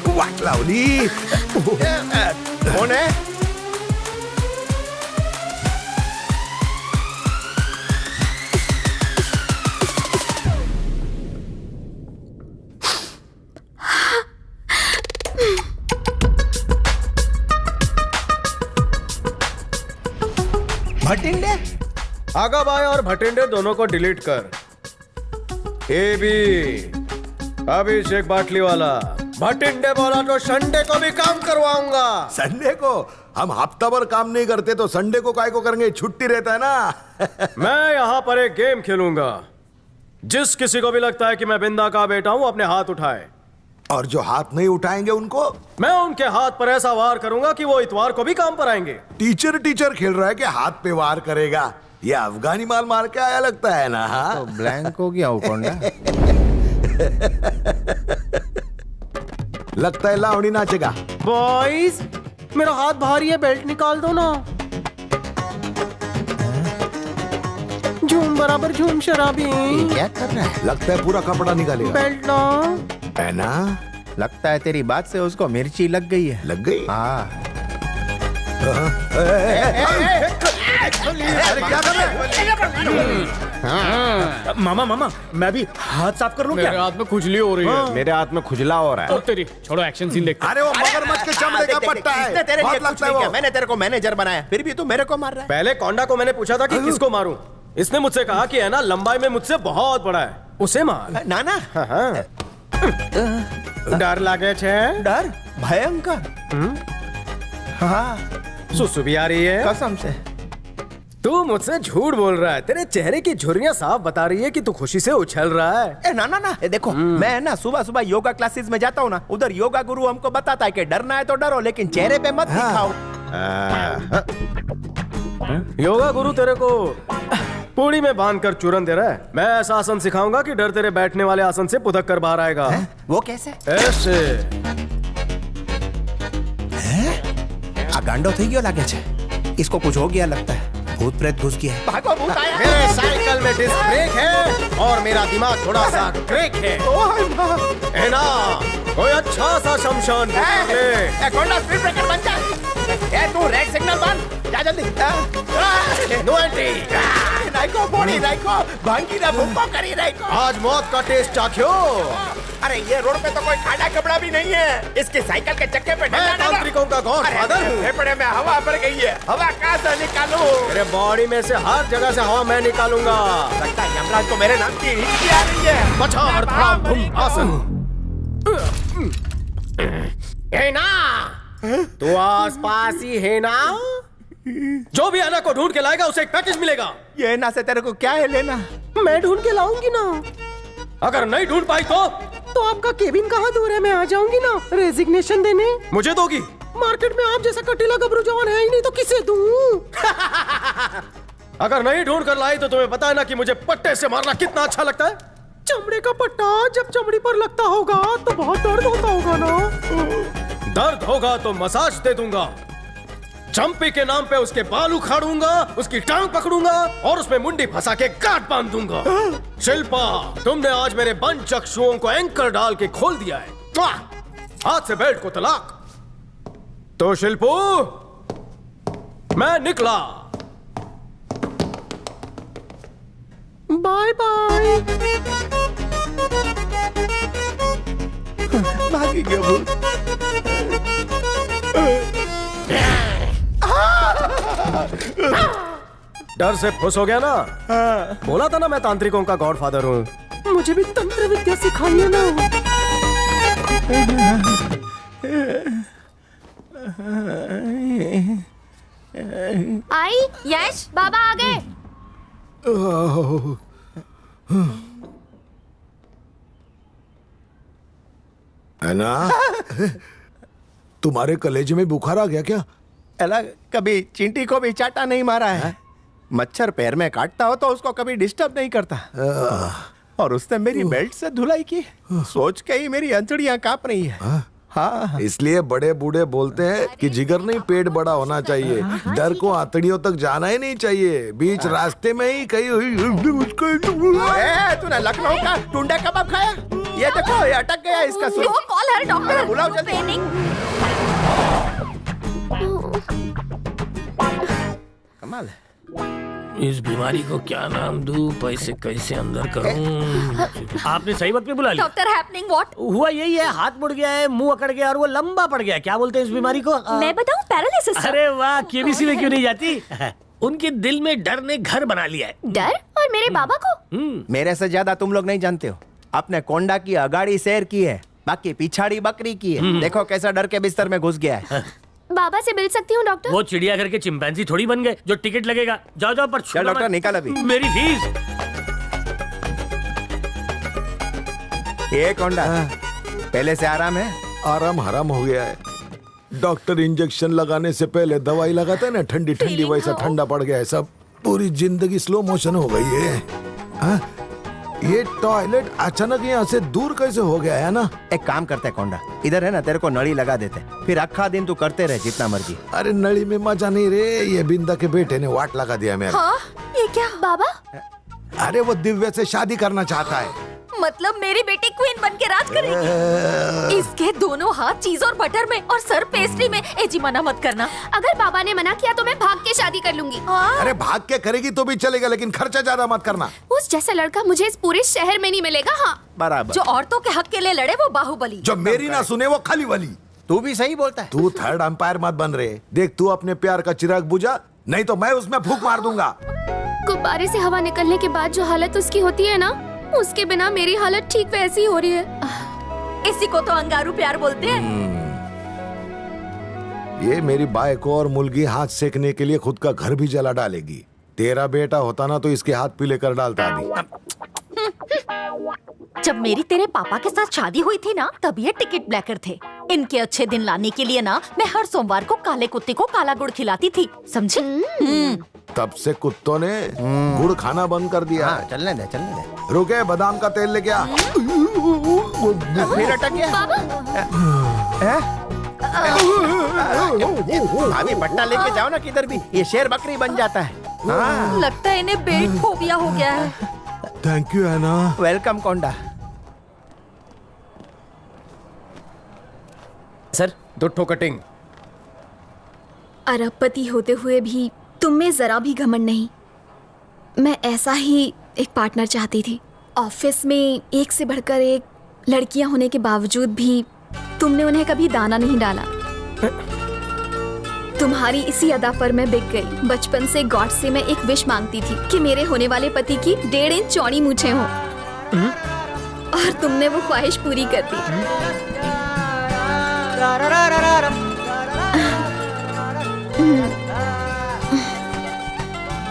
वाट लावली. कोण आहे? भटिंडे? आगा बाय और भटिंडे दोनों को डिलीट कर. ए बी अभिषेक बाटली वाला. भटिंडे बोला तो संडे को भी काम करवाऊंगा. संडे को? हम हफ्ता भर काम नहीं करते तो संडे को काय को करेंगे? छुट्टी रहता है ना. मैं यहाँ पर एक गेम खेलूंगा. जिस किसी को भी लगता है कि मैं बिंदा का बेटा हूँ अपने हाथ उठाए. और जो हाथ नहीं उठाएंगे उनको मैं उनके हाथ पर ऐसा वार करूंगा कि वो इतवार को भी काम पर आएंगे. टीचर खेल रहा है कि हाथ पे वार करेगा. ये अफगानी माल मार के आया लगता है ना. तो ब्लैंक हो गया उकोंडा. लगता है लावणी नाचेगा. बॉयज मेरा हाथ भारी है, बेल्ट निकाल दो ना. झूम बराबर झूम शराबी. क्या कर रहा है? लगता है पूरा कपड़ा निकालेगा. बेल्ट ना. है ना? लगता है तेरी बात से उसको मिर्ची लग गई है. लग गई. हाँ. अरे क्या कर रहे हैं? मामा मैं भी हाथ साफ कर लूं क्या? मेरे हाथ में खुजली हो रही है. मेरे हाथ में खुजला हो रहा है. तेरी छोड़ो, एक्शन सीन देखते. अरे वो मगरमच्छ के चमड़े का पट्टा है. तेरे लिए बहुत कुछ लगता नहीं है किया. वो. मैंने तेरे को मैनेजर बनाया, फिर भी तू मेरे को मार रहा है. पहले कोंडा को मैंने पूछा था कि किसको मारूं. इसने मुझसे कहा कि है ना लंबाई में मुझसे बहुत बड़ा है, उसे मार. ना ना. डर लागे छे. डर भयंकर. हाँ. सुसु भी आ रही है. कसम से. तू मुझसे झूठ बोल रहा है. तेरे चेहरे की झुर्रियां साफ बता रही है कि तू खुशी से उछल रहा है. ना ना ना. देखो मैं ना सुबह सुबह योगा क्लासेस में जाता हूँ ना, उधर योगा गुरु हमको बताता है कि डरना है तो डरो, लेकिन चेहरे पे मत दिखाओ. योगा गुरु तेरे को पूड़ी में बांधकर चूरन दे रहा है. मैं ऐसा आसन सिखाऊंगा कि डर तेरे बैठने वाले आसन से पुदक कर बाहर आएगा. वो कैसे? ऐसे. गांडो थई गयो लागे छे. इसको कुछ हो गया लगता है. भूत प्रेत घुस गया है. भागो, भूत आया. मेरे साइकिल में डिस्क ब्रेक है और मेरा दिमाग थोड़ा सा क्रेक है. है ना? कोई अच्छा सा शमशान ले. कोंडा स्पीड ब्रेकर बन जा. ए तू रेड सिग्नल बंद. जा जल्दी. No entry. नाइको बॉडी नाइको भांगी ना भूखो करी नाइको. आज मौत का टेस्ट चाख्यो. अरे ये रोड पे तो कोई खाड़ा कपड़ा भी नहीं है. इसकी साइकिल के चक्के पे मैं तांत्रिकों का गॉडफादर हूँ. फेफड़े में हवा भर गई है. हवा कहाँ से निकालूं? मेरे बॉडी में से हर जगह से हवा मैं निकालूंगा. लगता है यमराज को मेरे नाम की हिचकी आ रही है. पछाड़ धड़ाम धूम आसन. है ना? तू आस पास ही है ना? जो भी आना को ढूंढ के लाएगा उसे एक पैकेज मिलेगा. ये ना से तेरे को क्या है लेना? मैं ढूंढ के लाऊंगी ना. अगर नहीं ढूंढ पाई तो आपका केबिन कहाँ दूर है? मैं आ जाऊंगी ना रेजिग्नेशन देने. मुझे दोगी? मार्केट में आप जैसा कटीला गबरू जवान है ही नहीं तो किसे दूं? अगर नहीं ढूंढ कर लाई तो तुम्हें पता है ना कि मुझे पट्टे से मारना कितना अच्छा लगता है. चमड़े का पट्टा जब चमड़ी पर लगता होगा तो बहुत दर्द होता होगा ना. दर्द होगा तो मसाज दे दूंगा. चंपी के नाम पे उसके बाल उखाड़ूंगा, उसकी टांग पकड़ूंगा और उसमें मुंडी फंसा के गांठ बांध दूंगा. शिल्पा, तुमने आज मेरे बंद चक्षुओं को एंकर डाल के खोल दिया है. हाथ से बेल्ट को तलाक. तो शिल्पू मैं निकला. Bye bye. भागी गया भूत. डर से फुस हो गया ना. बोला था ना मैं तांत्रिकों का गॉडफादर हूँ. मुझे भी तंत्र विद्या सिखाइए ना. आई यश बाबा आ गए. है ना? तुम्हारे कलेजे में बुखार आ गया क्या? एला कभी चींटी को भी चाटा नहीं मारा है. मच्छर पैर में काटता हो तो उसको कभी डिस्टर्ब नहीं करता. और उसने मेरी बेल्ट से धुलाई की. सोच के ही मेरी अंतड़ियां कांप रही है. हाँ इसलिए बड़े बूढ़े बोलते हैं कि जिगर नहीं पेट बड़ा होना चाहिए, डर को आतड़ियों तक जाना ही नहीं चाहिए, बीच रास्ते में ही कहीं तूने लखनऊ का टुंडा कबाब खाया? ये देखो ये अटक गया इसका सुई। Go call her doctor. बुलाओ जल्दी। Paining. कमाल है। इस बीमारी को क्या नाम दूं, पैसे कैसे अंदर करूं? आपने सही वक्त पे बुला लिया। Doctor happening what? हुआ यही है, हाथ मुड़ गया है, मुंह अकड़ गया और वो लंबा पड़ गया। क्या बोलते हैं इस बीमारी को? मैं बताऊं पैरालिसिस। अरे वाह, केबीसी में क्यों नहीं जाती? उनके दिल में डर ने घर बना लिया है। डर और मेरे बाबा को? मेरे से ज्यादा तुम लोग नहीं जानते हो। अपने कोंडा की अगाड़ी शेर की है, बाकी पिछाड़ी बकरी की है। देखो कैसा डर के बिस्तर में घुस गया है। बाबा से मिल सकती हूँ डॉक्टर? वो चिड़ियाघर के चिंपैंजी थोड़ी बन गए जो टिकट लगेगा। जाओ जाओ पर चल डॉक्टर निकाल अभी। मेरी फीस। ये कोंडा पहले से आराम है? आराम हराम हो गया है। डॉक्टर इंजेक्शन लगाने से पहले दवाई लगाता है ना, ठंडी ठंडी, वैसा ठंडा पड़ गया है सब। पूरी जिंदगी स्लो मोशन हो गई है। हाँ? ये टॉयलेट अचानक यहाँ से दूर कैसे हो गया है ना? एक काम करते हैं कोंडा, इधर है ना, तेरे को नली लगा देते, फिर अक्खा दिन तू करते रहे जितना मर्जी। अरे नली में मजा नहीं रे, ये बिंदा के बेटे ने वाट लगा दिया मेरा। हाँ, ये क्या बाबा? अरे वो दिव्या से शादी करना चाहता है। मतलब मेरी बेटी क्वीन बन के राज करेगी? इसके दोनों हाथ चीज और बटर में और सर पेस्ट्री में। एजी मना मत करना। अगर बाबा ने मना किया तो मैं भाग के शादी कर लूंगी। अरे भाग के करेगी तो भी चलेगा, लेकिन खर्चा ज्यादा मत करना। उस जैसा लड़का मुझे इस पूरे शहर में नहीं मिलेगा। हाँ, बराबर। जो औरतों के हक के लिए लड़े वो बाहुबली। जो मेरी ना सुने वो खाली वाली। तू भी सही बोलता है। तू थर्ड अंपायर मत बन रहे। देख तू अपने प्यार का चिराग बुझा, नहीं तो मैं उसमें फूंक मार दूंगा। गुब्बारे से हवा निकलने के बाद जो हालत उसकी होती है ना, उसके बिना मेरी हालत ठीक वैसी हो रही है। इसी को तो अंगारू प्यार बोलते हैं। ये मेरी बाई को और मुलगी हाथ सेकने के लिए खुद का घर भी जला डालेगी। तेरा बेटा होता ना तो इसके हाथ पीले कर डालता अभी। जब मेरी तेरे पापा के साथ शादी हुई थी ना, तब ये टिकट ब्लैकर थे। इनके अच्छे दिन लाने के लिए ना, मैं हर सोमवार को काले कुत्ते को काला गुड़ खिलाती थी, समझी? तब से कुत्तों ने गुड़ खाना बंद कर दिया। हाँ, चलने दे। रुके, बादाम का तेल लेके आ। फिर अटक गया। भाभी पट्टा लेके जाओ ना किधर भी, ये शेर बकरी बन जाता है। हाँ। लगता है इन्हें बेट फोबिया हो गया है। थैंक यू है ना। वेलकम कोंडा। सर, 2 ठो कटिंग। अरबपति होते हुए भी तुम में जरा भी घमंड नहीं। मैं ऐसा ही एक पार्टनर चाहती थी। ऑफिस में एक से बढ़कर एक लड़कियां होने के बावजूद भी तुमने उन्हें कभी दाना नहीं डाला। तुम्हारी इसी अदा पर मैं बिक गई। बचपन से गॉड से मैं एक विश मांगती थी कि मेरे होने वाले पति की 1.5 इंच चौड़ी मूछें हों, और तुमने वो ख्वाहिश पूरी कर दी।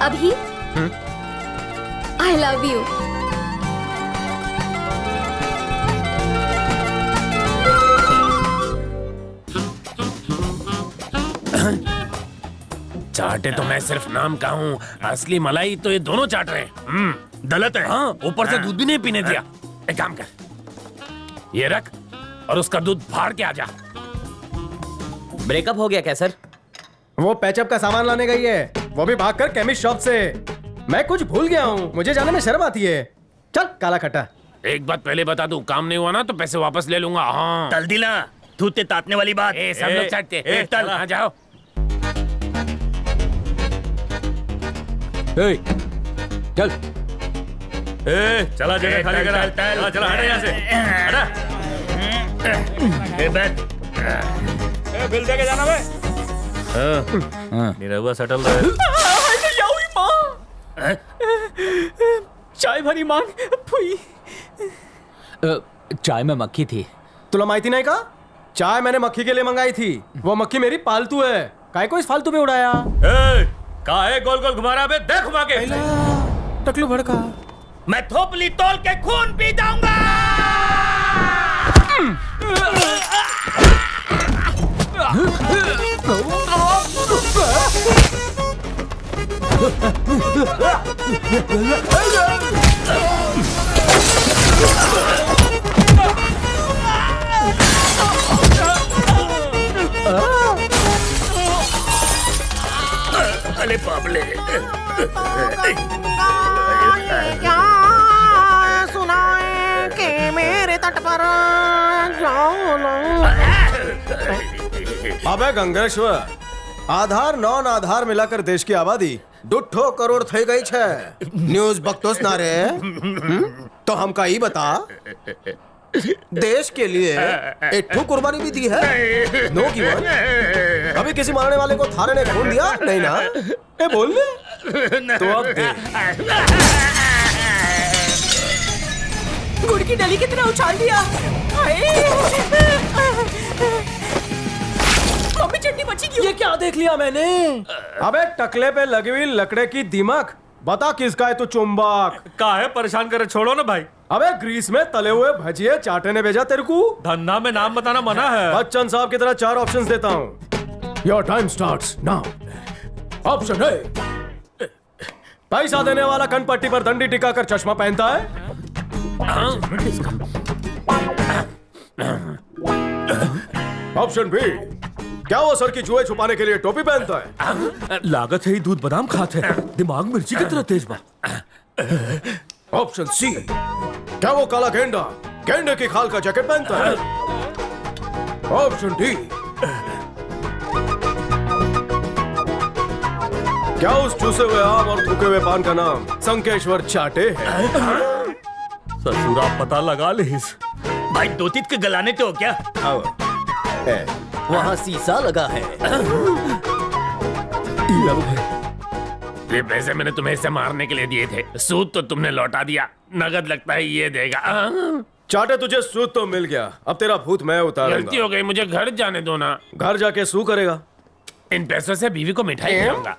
अभी आई लव यू। चाटे तो मैं सिर्फ नाम का हूँ, असली मलाई तो ये दोनों चाट रहे हैं। गलत है। हाँ, ऊपर से दूध भी नहीं पीने दिया। एक काम कर, ये रख और उसका दूध फाड़ के आ जा। ब्रेकअप हो गया क्या सर? वो पैचअप का सामान लाने गई है, वो भी भागकर केमिस्ट शॉप से। मैं कुछ भूल गया हूँ, मुझे जाने में शर्म आती है। चल काला खट्टा। एक बात पहले बता दूं, काम नहीं हुआ ना तो पैसे वापस ले लूंगा। हाँ, तल दिला, थूते तातने वाली बात। सब लोग चाटते। तल, हाँ जाओ। चल चला जगह खाली करा। चला हटा यहाँ से, हटा। बिल दे के जाना बे। मेरा हुआ सेटल रहा। चाय भरी मांग फुई। चाय में मक्खी थी। तुला माहिती नहीं का? चाय मैंने मक्खी के लिए मंगाई थी, वो मक्खी मेरी पालतू है। काय को इस फालतू पे उड़ाया? काहे गोल गोल घुमा रहा बे? देख घुमा के। टकलू भड़का। मैं थोपली तोल के खून पी जाऊंगा। अरे बाप रे। क्या सुनाए कि मेरे तट पर जाओ ना। अबे गंगेश्वर, आधार नॉन आधार मिलाकर देश की आबादी 2 करोड़ થઈ ગઈ છે। न्यूज बकतोस ना रे। तो हमका ही बता, देश के लिए एक ठो कुर्बानी भी दी है? No given. अभी किसी मारने वाले को थारे ने खून दिया नहीं ना? ए बोल ले। तो अब दे। गुड़ की डली की तरह उछाल दिया। मम्मी चटनी बची क्यों? ये क्या देख लिया मैंने? अबे टकले पे लगी हुई लकड़े की दीमक, बता किसका है तू चुंबक? काहे परेशान करे, छोड़ो ना भाई। अबे ग्रीस में तले हुए भजिए चाटे ने भेजा तेरे को। धंधा में नाम बताना मना है। बच्चन साहब की तरह 4 ऑप्शंस देता हूँ। Your time starts now. Option A, पैसा देने वाला कनपट्टी पर दंडी टिकाकर चश्मा पहनता है। ऑप्शन बी, क्या वो सर की जुए छुपाने के लिए टोपी पहनता है? लागत है ही दूध बादाम खाते हैं, दिमाग मिर्ची की तरह तेज बा। ऑप्शन सी, क्या वो काला गेंडा गेंडे की खाल का जैकेट पहनता है? ऑप्शन डी, क्या उस चूसे हुए आम और थूके हुए पान का नाम संकेश्वर चाटे है? ससुरा पता लगा ले। भाई दो तीत के गलाने तो क्या? वहाँ शीशा लगा है। ये पैसे मैंने तुम्हें इसे मारने के लिए दिए थे, सूद तो तुमने लौटा दिया, नगद लगता है ये देगा। चाटे तुझे सूद तो मिल गया, अब तेरा भूत मैं गलती उतारूंगा। हो गई, मुझे घर जाने दो ना। घर जाके सू करेगा। इन पैसों से बीवी को मिठाई खिलाऊंगा।